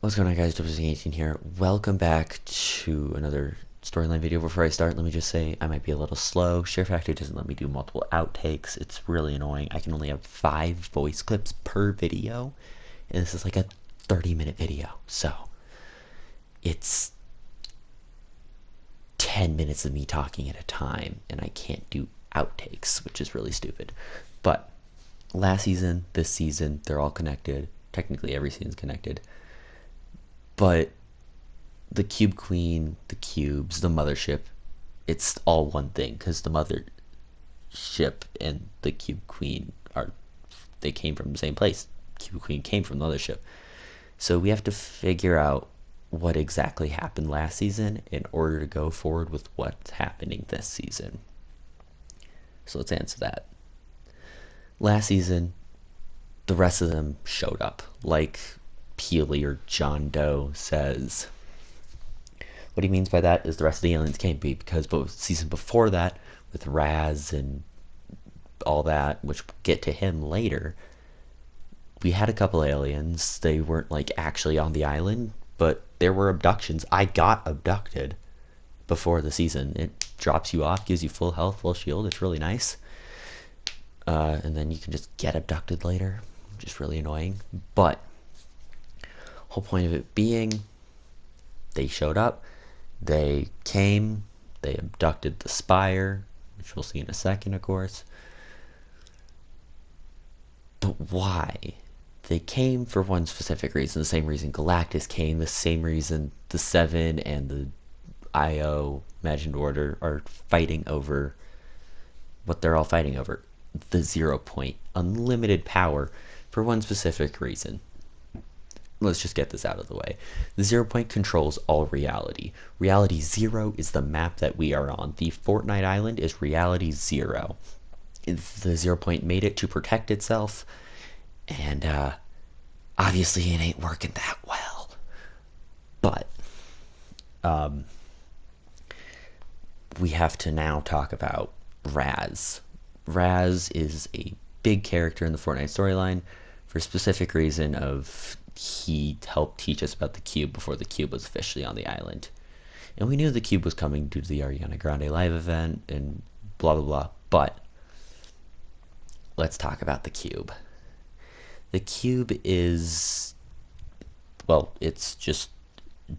What's going on, guys? C2S8 here. Welcome back to another storyline video. Before I start, let me just say I might be a little slow. Share Factory doesn't let me do multiple outtakes. It's really annoying. I can only have 5 voice clips per video, and this is like a 30-minute video. So it's 10 minutes of me talking at a time, and I can't do outtakes, which is really stupid. But last season, this season, they're all connected. Technically, every season's connected. But the Cube Queen, the cubes, the mothership, it's all one thing, because the mothership and the Cube Queen they came from the same place. Cube Queen came from the mothership. So we have to figure out what exactly happened last season in order to go forward with what's happening this season. So let's answer that. Last season, the rest of them showed up, like Peely or John Doe says. What he means by that is the rest of the aliens came because both season before that, with Raz and all that, which we'll get to him later, we had a couple aliens. They weren't like actually on the island, but there were abductions. I got abducted before the season. It drops you off, gives you full health, full shield. It's really nice. And then you can just get abducted later, which is really annoying. But whole point of it being, they showed up, they came, they abducted the Spire, which we'll see in a second, of course. But why? They came for one specific reason, the same reason Galactus came, the same reason the Seven and the IO Imagined Order are fighting over what they're all fighting over. The 0 point, unlimited power, for one specific reason. Let's just get this out of the way. The 0 point controls all reality. Reality 0 is the map that we are on. The Fortnite Island is reality 0. The 0 point made it to protect itself, and obviously it ain't working that well. But we have to now talk about Raz. Raz is a big character in the Fortnite storyline for a specific reason of he helped teach us about the cube before the cube was officially on the island. And we knew the cube was coming due to the Ariana Grande live event and blah blah blah. But let's talk about the cube. The cube is, well, it's just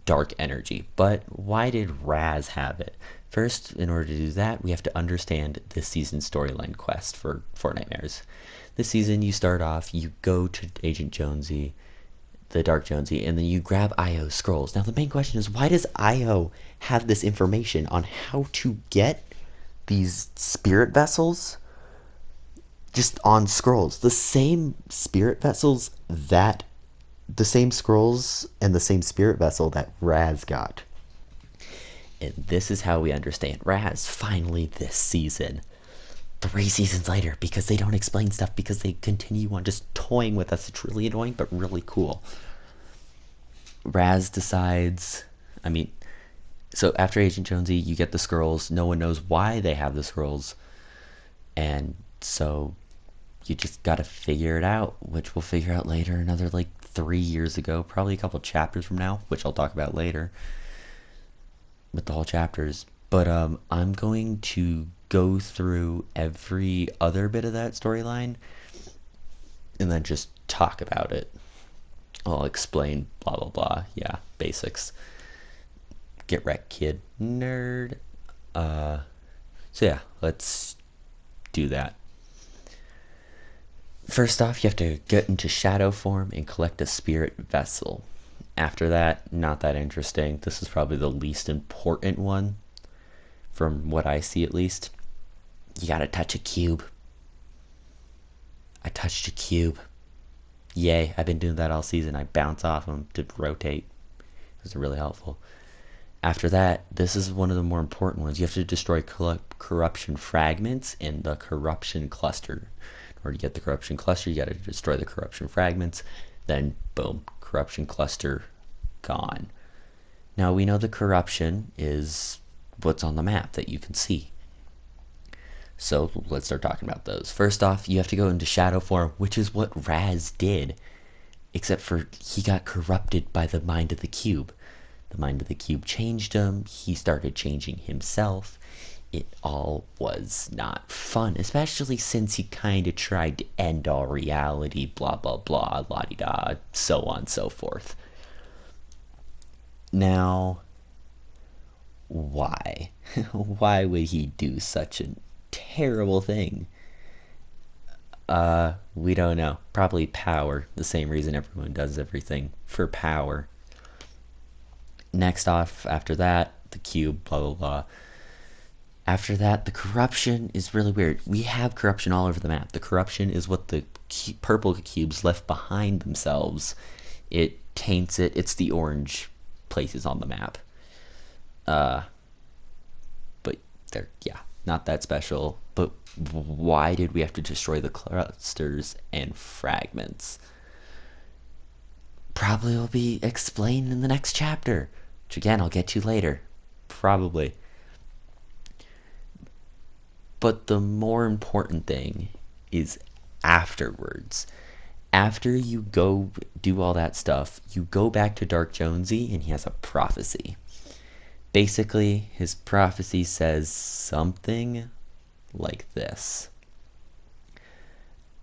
dark energy. But why did Raz have it? First, in order to do that, we have to understand this season's storyline quest for Fortnitemares. This season, you start off, you go to Agent Jonesy, the Dark Jonesy, and then you grab IO's scrolls. Now, the main question is, why does IO have this information on how to get these spirit vessels just on scrolls? The same spirit vessels that, the same scrolls and the same spirit vessel that Raz got. And this is how we understand Raz finally this season. 3 seasons later, because they don't explain stuff, because they continue on just toying with us. It's really annoying, but really cool. Raz decides, so after Agent Jonesy, you get the scrolls. No one knows why they have the scrolls. And so you just gotta figure it out, which we'll figure out later, another like 3 years ago, probably a couple chapters from now, which I'll talk about later with the whole chapters. But I'm going to go through every other bit of that storyline and then just talk about it. I'll explain blah blah blah. Yeah, basics. Get wrecked, kid. Nerd. So yeah, let's do that. First off, you have to get into shadow form and collect a spirit vessel. After that, not that interesting. This is probably the least important one, from what I see at least. You gotta touch a cube. I touched a cube. Yay, I've been doing that all season. I bounce off them to rotate. It's really helpful. After that, this is one of the more important ones. You have to destroy corruption fragments in the corruption cluster. In order to get the corruption cluster, you gotta destroy the corruption fragments. Then, boom, corruption cluster gone. Now we know the corruption is what's on the map that you can see. So let's start talking about those. First off, you have to go into shadow form, which is what Raz did except for he got corrupted by the mind of the cube. The mind of the cube changed him. He started changing himself. It all was not fun, especially since he kind of tried to end all reality, blah, blah, blah, la di da, so on and so forth. Now, why? Why would he do such a terrible thing? We don't know. Probably power. The same reason everyone does everything, for power. Next off, after that, the cube, blah, blah, blah. After that, the corruption is really weird. We have corruption all over the map. The corruption is what the purple cubes left behind themselves. It taints it. It's the orange places on the map. But they're, yeah, not that special. But why did we have to destroy the clusters and fragments? Probably will be explained in the next chapter, which again I'll get to later. Probably. But the more important thing is afterwards. After you go do all that stuff, you go back to Dark Jonesy and he has a prophecy. Basically, his prophecy says something like this.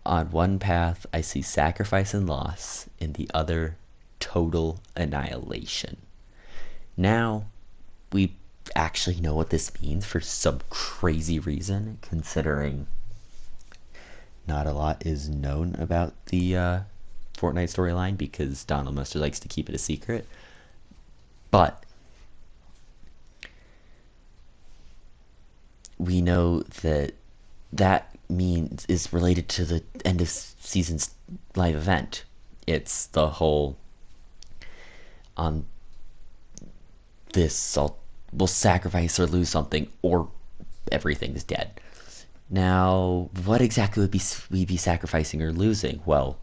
On one path, I see sacrifice and loss, in the other, total annihilation. Now, we actually know what this means for some crazy reason, considering not a lot is known about the Fortnite storyline because Donald Mustard likes to keep it a secret. But we know that that means is related to the end of season's live event. It's the whole on this we'll sacrifice or lose something or everything's dead. Now, what exactly would we be sacrificing or losing? Well,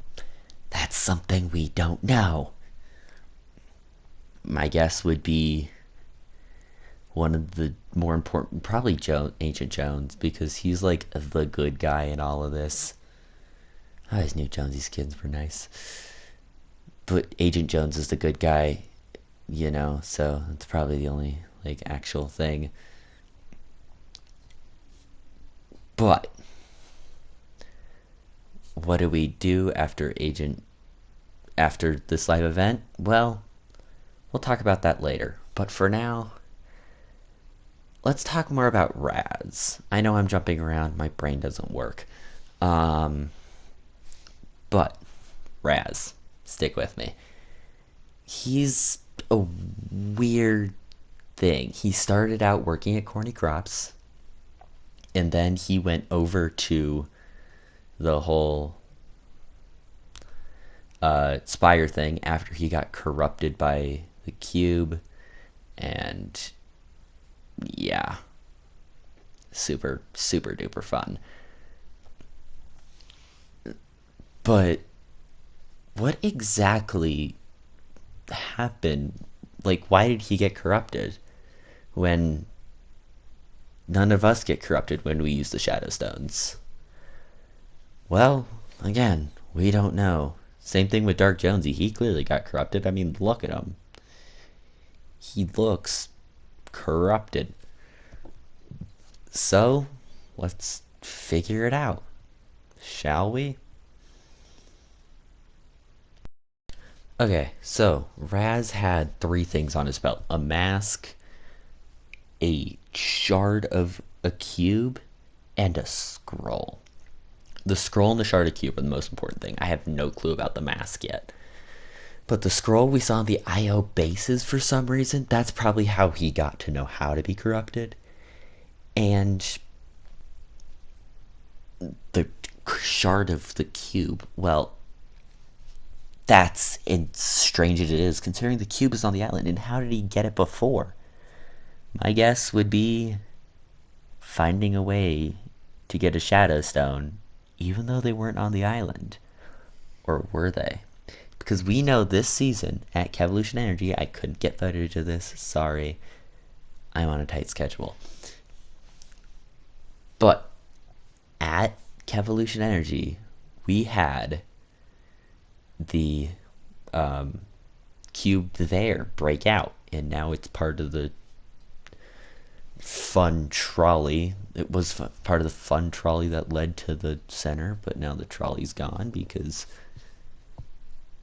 that's something we don't know. My guess would be one of the more important, probably Agent Jones, because he's like the good guy in all of this. I always knew Jonesy's skins were nice. But Agent Jones is the good guy, you know, so it's probably the only like actual thing. But what do we do after this live event? Well, we'll talk about that later. But for now, let's talk more about Raz. I know I'm jumping around, my brain doesn't work. But Raz, stick with me. He's a weird thing. He started out working at Corny Crops, and then he went over to the whole Spire thing after he got corrupted by the cube, and yeah, super duper fun. But what exactly happened? Like, why did he get corrupted when none of us get corrupted when we use the Shadow Stones? Well, again, we don't know. Same thing with Dark Jonesy. He clearly got corrupted. I mean, look at him. He looks corrupted. So, let's figure it out. Shall we? Okay, so Raz had 3 things on his belt. A mask, a shard of a cube, and a scroll. The scroll and the shard of cube are the most important thing. I have no clue about the mask yet. But the scroll we saw in the IO bases for some reason, that's probably how he got to know how to be corrupted. And the shard of the cube, well, that's strange as it is, considering the cube is on the island. And how did he get it before? My guess would be finding a way to get a Shadow Stone, even though they weren't on the island. Or were they? Because we know this season at Kevolution Energy, I couldn't get footage of this, sorry. I'm on a tight schedule. But at Kevolution Energy, we had the cube there break out, and now it's part of the fun trolley. It was part of the fun trolley that led to the center, but now the trolley's gone because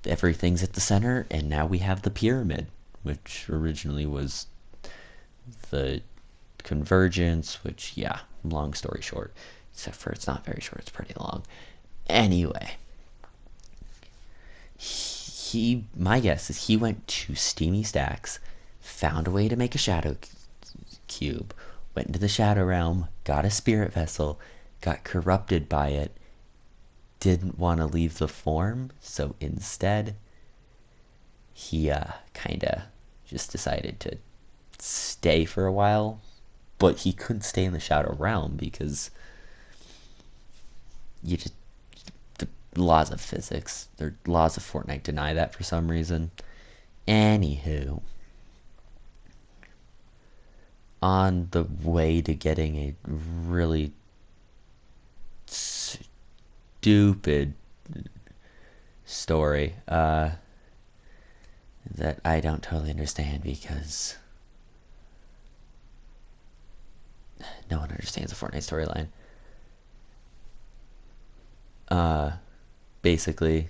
everything's at the center, and now we have the pyramid, which originally was the convergence, which, yeah, long story short, except for it's not very short, it's pretty long. Anyway, my guess is he went to Steamy Stacks, found a way to make a shadow cube, went into the shadow realm, got a spirit vessel, got corrupted by it, didn't want to leave the form, so instead he kind of just decided to stay for a while, but he couldn't stay in the shadow realm because the laws of physics, the laws of Fortnite deny that for some reason. Anywho, on the way to getting a really stupid story that I don't totally understand because no one understands the Fortnite storyline. Basically,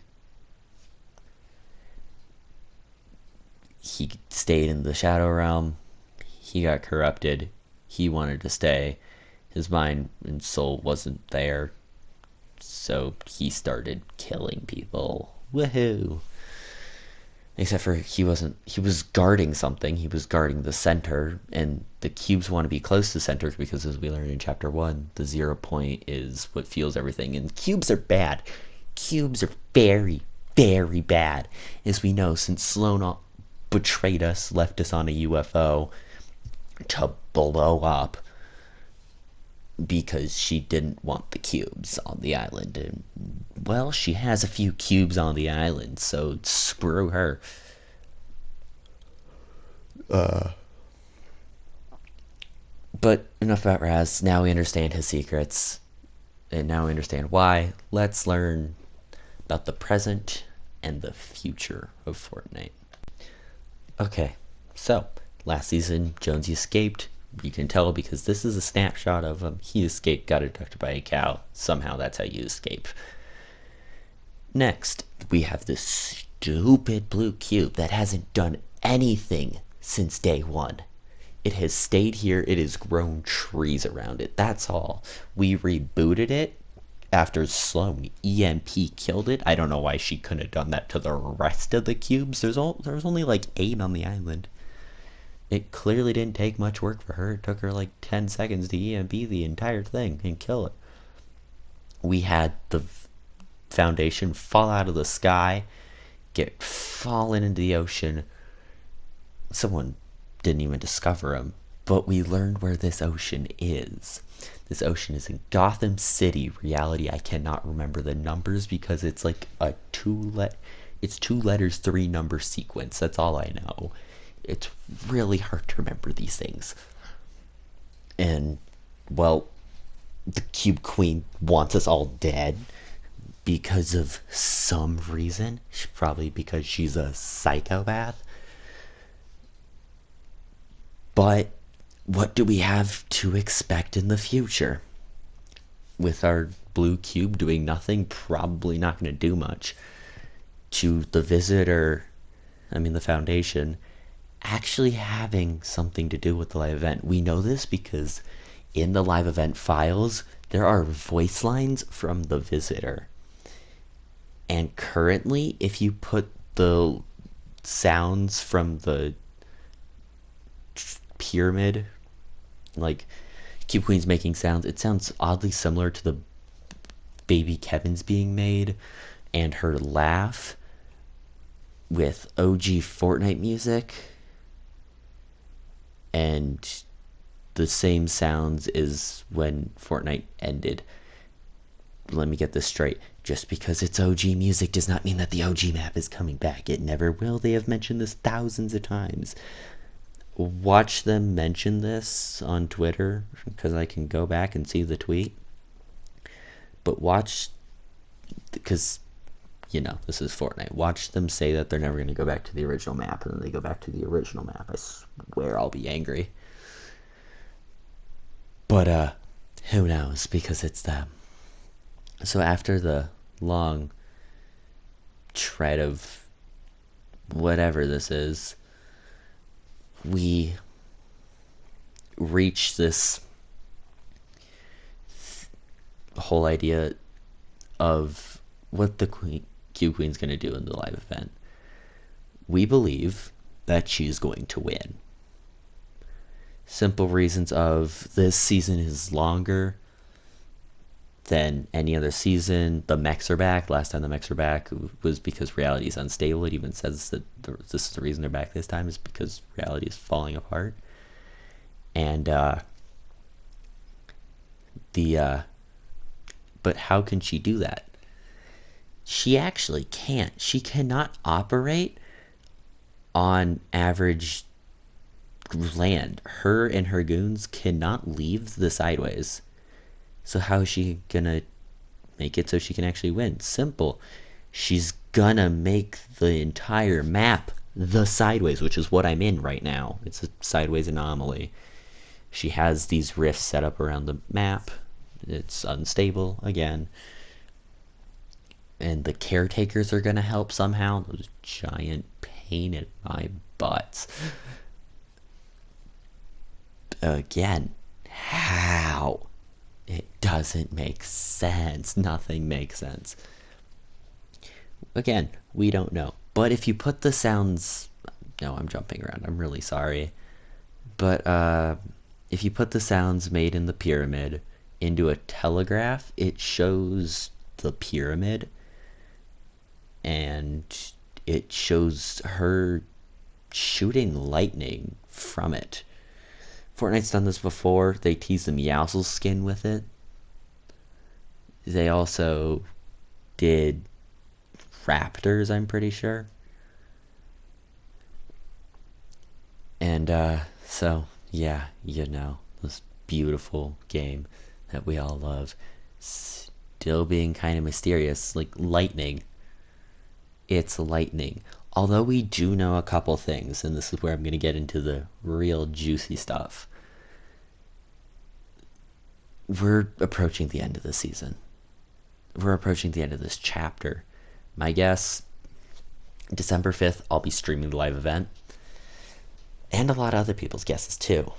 he stayed in the Shadow Realm. He got corrupted. He wanted to stay. His mind and soul wasn't there. So he started killing people. Woohoo! Except for he was guarding something. He was guarding the center, and the cubes want to be close to the center because, as we learned in chapter 1, the 0 point is what fuels everything, and cubes are bad. Cubes are very, very bad, as we know, since Sloan betrayed us, left us on a UFO to blow up because she didn't want the cubes on the island. And, well, she has a few cubes on the island, so screw her. But enough about Raz. Now we understand his secrets, and now we understand why. Let's learn about the present and the future of Fortnite. Okay, so last season Jonesy escaped. You can tell because this is a snapshot of him. He escaped, got abducted by a cow. Somehow that's how you escape. Next, we have this stupid blue cube that hasn't done anything since day 1. It has stayed here. It has grown trees around it. That's all. We rebooted it after Sloan EMP killed it. I don't know why she couldn't have done that to the rest of the cubes. There was only like 8 on the island. It clearly didn't take much work for her. It took her like 10 seconds to EMP the entire thing and kill it. We had the foundation fall out of the sky, get fallen into the ocean. Someone didn't even discover him, but we learned where this ocean is. This ocean is in Gotham City. Reality, I cannot remember the numbers because it's like a it's 2 letters, 3 number sequence. That's all I know. It's really hard to remember these things. And, well, the Cube Queen wants us all dead because of some reason. Probably because she's a psychopath. But what do we have to expect in the future? With our blue cube doing nothing, probably not going to do much. To the visitor, the foundation, actually having something to do with the live event. We know this because in the live event files, there are voice lines from the visitor. And currently, if you put the sounds from the pyramid, like Cube Queen's making sounds, it sounds oddly similar to the baby Kevin's being made and her laugh with OG Fortnite music, and the same sounds as when Fortnite ended. Let me get this straight. Just because it's OG music does not mean that the OG map is coming back. It never will. They have mentioned this thousands of times. Watch them mention this on Twitter because I can go back and see the tweet. But watch, because this is Fortnite. Watch them say that they're never going to go back to the original map, and then they go back to the original map. I swear I'll be angry. But who knows, because it's them. So after the long tread of whatever this is, we reach this whole idea of what the Q Queen's going to do in the live event. We believe that she's going to win. Simple reasons of this season is longer than any other season. The mechs are back. Last time the mechs were back was because reality is unstable. It even says that this is the reason they're back this time, is because reality is falling apart. And but how can she do that? She actually can't. She cannot operate on average land. Her and her goons cannot leave the sideways. So how is she gonna make it so she can actually win? Simple. She's gonna make the entire map the sideways, which is what I'm in right now. It's a sideways anomaly. She has these rifts set up around the map. It's unstable again. And the caretakers are gonna help somehow. Those giant pain in my butts. Again, how? It doesn't make sense. Nothing makes sense. Again, we don't know. But if you put the sounds... No, I'm jumping around. I'm really sorry. But if you put the sounds made in the pyramid into a telegraph, it shows the pyramid. And it shows her shooting lightning from it. Fortnite's done this before. They teased the Meowscles skin with it. They also did raptors, I'm pretty sure. And so, yeah, this beautiful game that we all love, still being kind of mysterious, like lightning. It's lightning. Although we do know a couple things, and this is where I'm going to get into the real juicy stuff. We're approaching the end of the season. We're approaching the end of this chapter. My guess, December 5th, I'll be streaming the live event. And a lot of other people's guesses too.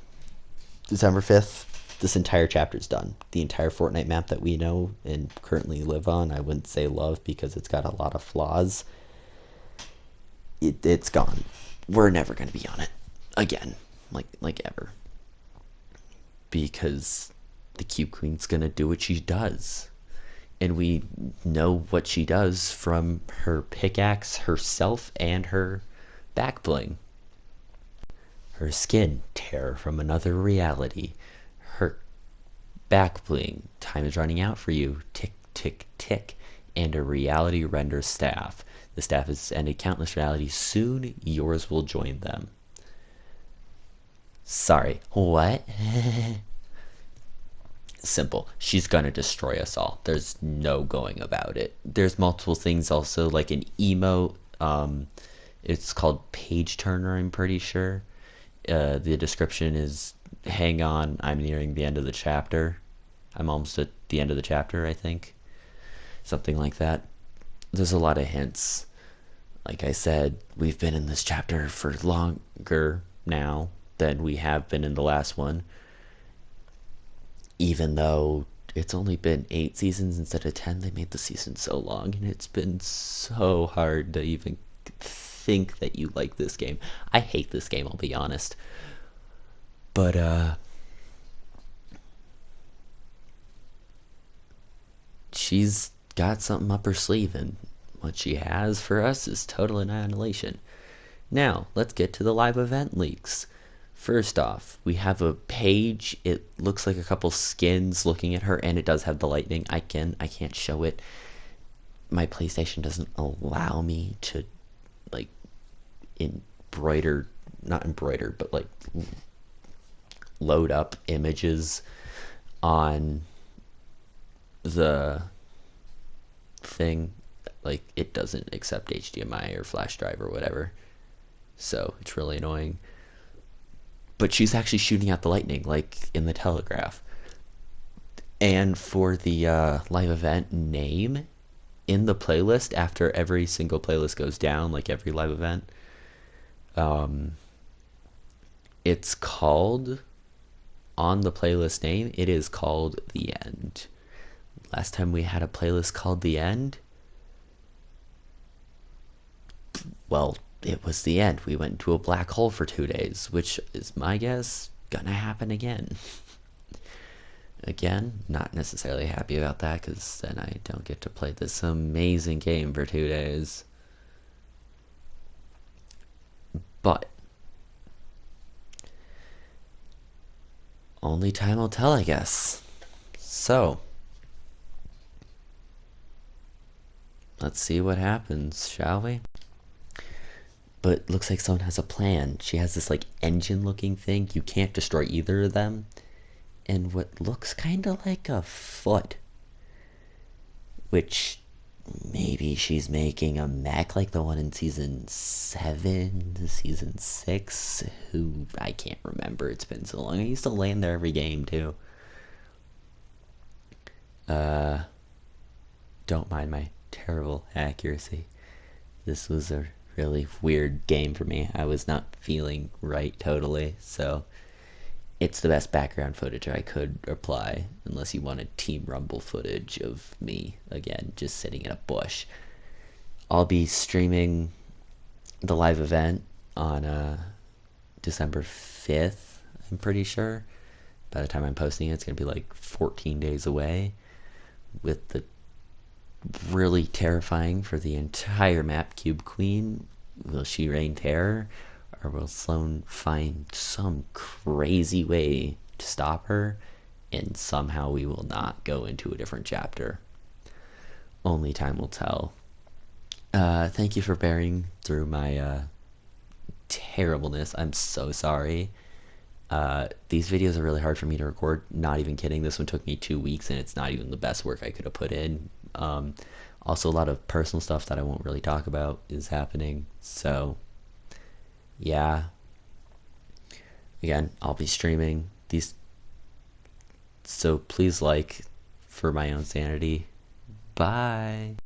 December 5th, this entire chapter is done. The entire Fortnite map that we know and currently live on, I wouldn't say love because it's got a lot of flaws. It's gone. We're never going to be on it again, like ever, because the Cube Queen's going to do what she does, and we know what she does from her pickaxe, herself, and her back bling. Her skin, terror from another reality. Her back bling, time is running out for you, tick tick tick, and a reality render staff. The staff has ended countless realities. Soon, yours will join them. Sorry, what? Simple. She's gonna destroy us all. There's no going about it. There's multiple things also, like an emote. It's called Page Turner, I'm pretty sure. The description is, hang on, I'm nearing the end of the chapter. I'm almost at the end of the chapter, I think. Something like that. There's a lot of hints. Like I said, we've been in this chapter for longer now than we have been in the last one. Even though it's only been 8 seasons instead of 10, they made the season so long, and it's been so hard to even think that you like this game. I hate this game, I'll be honest. But, she's got something up her sleeve, and what she has for us is total annihilation. Now, let's get to the live event leaks. First off, we have a page. It looks like a couple skins looking at her, and it does have the lightning. I can't show it. My PlayStation doesn't allow me to, like, not embroider, but, like, load up images on the thing. Like, it doesn't accept HDMI or flash drive or whatever. So it's really annoying. But she's actually shooting out the lightning, like in the Telegraph. And for the live event name in the playlist, after every single playlist goes down, like every live event, um, it's called, on the playlist name, it is called The End. Last time we had a playlist called The End, well, it was the end. We went into a black hole for 2 days, which is my guess gonna happen again. Again, not necessarily happy about that because then I don't get to play this amazing game for 2 days. But only time will tell, I guess. So, let's see what happens, shall we? But looks like someone has a plan. She has this like engine looking thing. You can't destroy either of them. And what looks kind of like a foot, which maybe she's making a mech like the one in season 7 to season 6, who I can't remember. It's been so long. I used to land there every game too. Don't mind my terrible accuracy. This was a really weird game for me. I was not feeling right totally, so it's the best background footage I could apply, unless you wanted Team Rumble footage of me, again, just sitting in a bush. I'll be streaming the live event on December 5th, I'm pretty sure. By the time I'm posting it, it's going to be like 14 days away, with the really terrifying for the entire map Cube Queen. Will she reign terror? Or will Sloan find some crazy way to stop her, and somehow we will not go into a different chapter? Only time will tell. Thank you for bearing through my terribleness. I'm so sorry. These videos are really hard for me to record. Not even kidding. This one took me 2 weeks, and it's not even the best work I could have put in. Also, a lot of personal stuff that I won't really talk about is happening. So, yeah. Again, I'll be streaming these. So please like, for my own sanity. Bye.